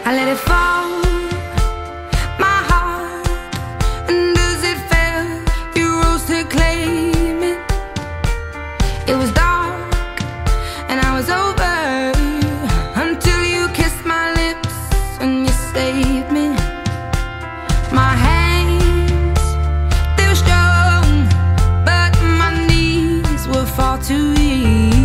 I let it fall, my heart, and as it fell, you rose to claim it. It was dark, and I was over, until you kissed my lips and you saved me. My hands, they were strong, but my knees were far too weak.